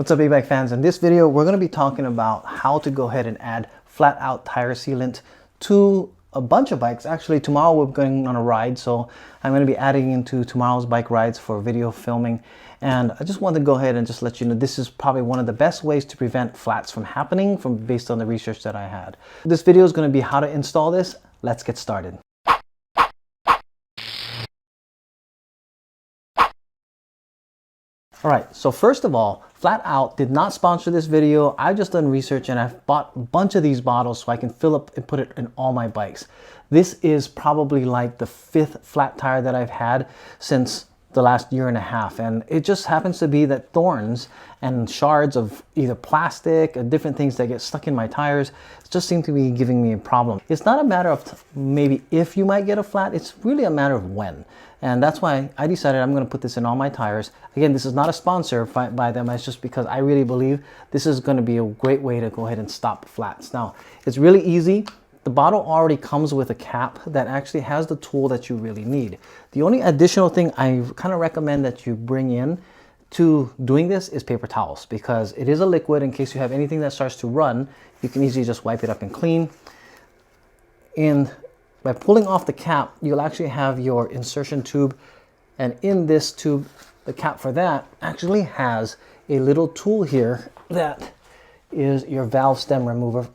What's up, Ebike fans? In this video, we're going to be talking about how to go ahead and add flat out tire sealant to a bunch of bikes. Actually, tomorrow we're going on a ride, so I'm going to be adding into tomorrow's bike rides for video filming. And I just wanted to go ahead and just let you know this is probably one of the best ways to prevent flats from happening based on the research that I had. This video is going to be how to install this. Let's get started. All right, so first of all, Flatout did not sponsor this video. I've just done research and I've bought a bunch of these bottles so I can fill up and put it in all my bikes. This is probably like the 5th flat tire that I've had since the last year and a half. And it just happens to be that thorns and shards of either plastic or different things that get stuck in my tires just seem to be giving me a problem. It's not a matter of maybe if you might get a flat, it's really a matter of when. And that's why I decided I'm going to put this in all my tires. Again, this is not a sponsor by them. It's just because I really believe this is going to be a great way to go ahead and stop flats. Now, it's really easy. The bottle already comes with a cap that actually has the tool that you really need. The only additional thing I kind of recommend that you bring in to doing this is paper towels, because it is a liquid. In case you have anything that starts to run, you can easily just wipe it up and clean. And by pulling off the cap, you'll actually have your insertion tube. And in this tube, the cap for that actually has a little tool here that is your valve stem remover.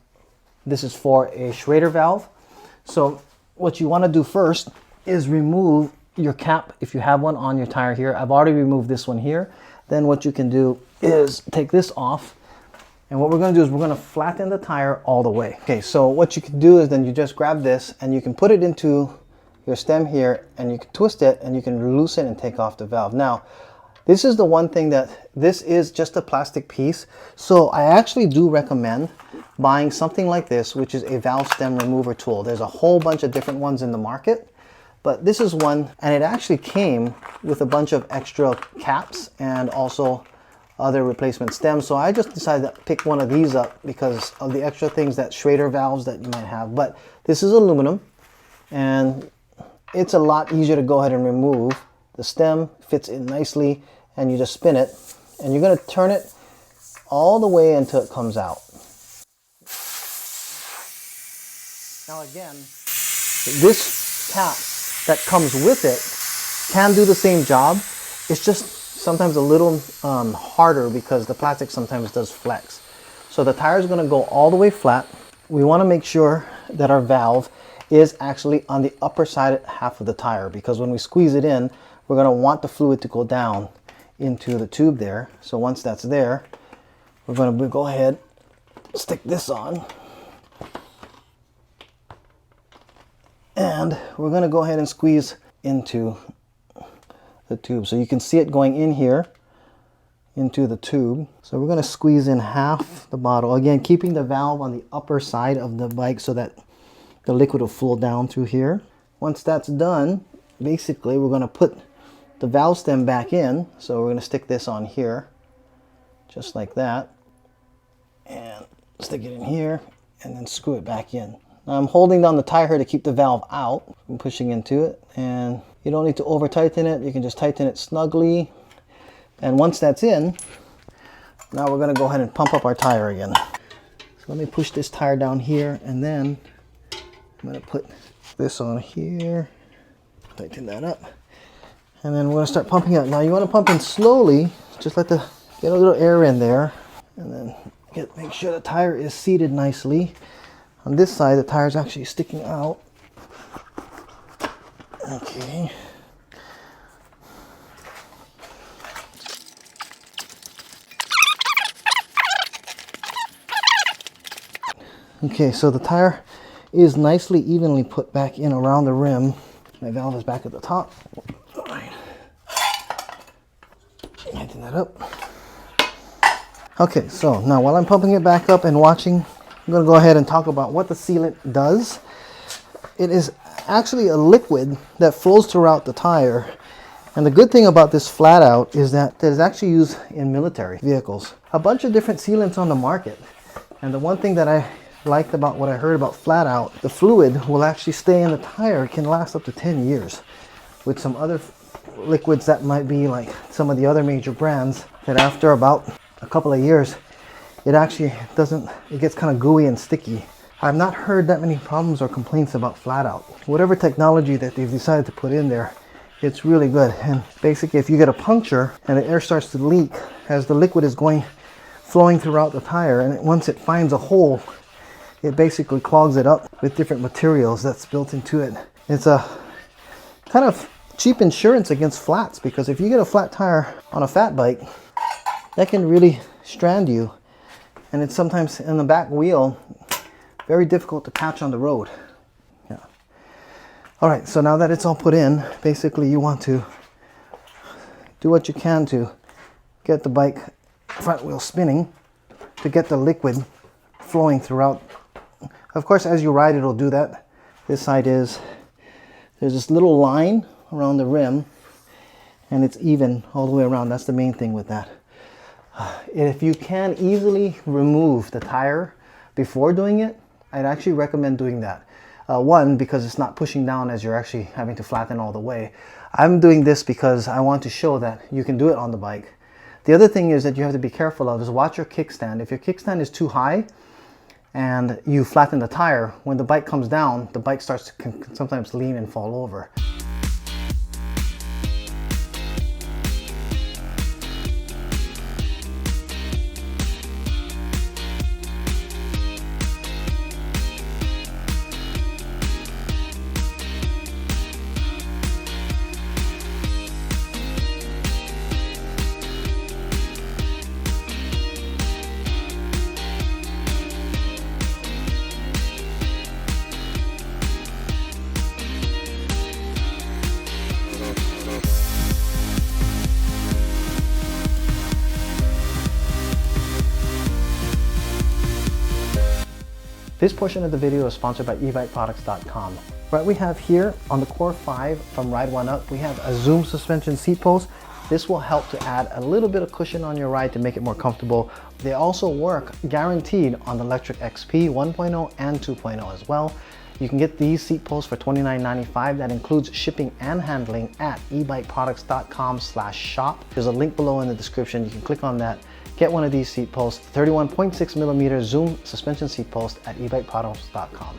This is for a Schrader valve. So what you want to do first is remove your cap if you have one on your tire here. I've already removed this one here. Then what you can do is take this off. And what we're going to do is we're going to flatten the tire all the way. Okay, so what you can do is then you just grab this and you can put it into your stem here and you can twist it and you can loosen and take off the valve. Now, this is the one thing that this is just a plastic piece. So I actually do recommend buying something like this, which is a valve stem remover tool. There's a whole bunch of different ones in the market, but this is one, and it actually came with a bunch of extra caps and also other replacement stems. So I just decided to pick one of these up because of the extra things that Schrader valves that you might have. But this is aluminum and it's a lot easier to go ahead and remove. The stem fits in nicely and you just spin it and you're going to turn it all the way until it comes out. Now again, this cap that comes with it can do the same job. It's just sometimes a little harder because the plastic sometimes does flex. So the tire is going to go all the way flat. We want to make sure that our valve is actually on the upper side half of the tire, because when we squeeze it in, we're going to want the fluid to go down into the tube there. So once that's there, we're going to go ahead, stick this on, and we're going to go ahead and squeeze into the tube. So you can see it going in here into the tube. So we're going to squeeze in half the bottle, again keeping the valve on the upper side of the bike so that the liquid will flow down through here. Once that's done, basically we're going to put the valve stem back in. So we're going to stick this on here just like that and stick it in here and then screw it back in. Now I'm holding down the tire here to keep the valve out. I'm pushing into it, and you don't need to over tighten it. You can just tighten it snugly. And once that's in, now we're going to go ahead and pump up our tire again. So let me push this tire down here, and then I'm going to put this on here, tighten that up, and then we're going to start pumping out. Now you want to pump in slowly, just get a little air in there, and then make sure the tire is seated nicely. On this side, the tire is actually sticking out. Okay. Okay, so the tire is nicely evenly put back in around the rim. My valve is back at the top. All right. Tighten that up. Okay, so now while I'm pumping it back up and watching, I'm going to go ahead and talk about what the sealant does. It is actually a liquid that flows throughout the tire. And the good thing about this Flatout is that it is actually used in military vehicles. A bunch of different sealants on the market. And the one thing that I liked about what I heard about Flatout, the fluid will actually stay in the tire. It can last up to 10 years. With some other liquids that might be like some of the other major brands, that after about a couple of years, it actually doesn't, it gets kind of gooey and sticky. I've not heard that many problems or complaints about Flatout. Whatever technology that they've decided to put in there, it's really good. And basically, if you get a puncture and the air starts to leak as the liquid is flowing throughout the tire, and once it finds a hole, it basically clogs it up with different materials that's built into it. It's a kind of cheap insurance against flats, because if you get a flat tire on a fat bike, that can really strand you. And it's sometimes in the back wheel, very difficult to patch on the road. Yeah. All right, so now that it's all put in, basically you want to do what you can to get the bike front wheel spinning to get the liquid flowing throughout. Of course, as you ride, it'll do that. This side there's this little line around the rim, and it's even all the way around. That's the main thing with that. If you can easily remove the tire before doing it, I'd actually recommend doing that. One, because it's not pushing down as you're actually having to flatten all the way. I'm doing this because I want to show that you can do it on the bike. The other thing is that you have to be careful of is watch your kickstand. If your kickstand is too high and you flatten the tire, when the bike comes down, the bike starts to can sometimes lean and fall over. This portion of the video is sponsored by ebikeproducts.com. What we have here on the Core 5 from Ride One Up, we have a Zoom suspension seat post. This will help to add a little bit of cushion on your ride to make it more comfortable. They also work guaranteed on the Lectric XP 1.0 and 2.0 as well. You can get these seat posts for $29.95. That includes shipping and handling at ebikeproducts.com/shop. There's a link below in the description. You can click on that. Get one of these seat posts, 31.6mm Zoom suspension seat post at ebikeproducts.com.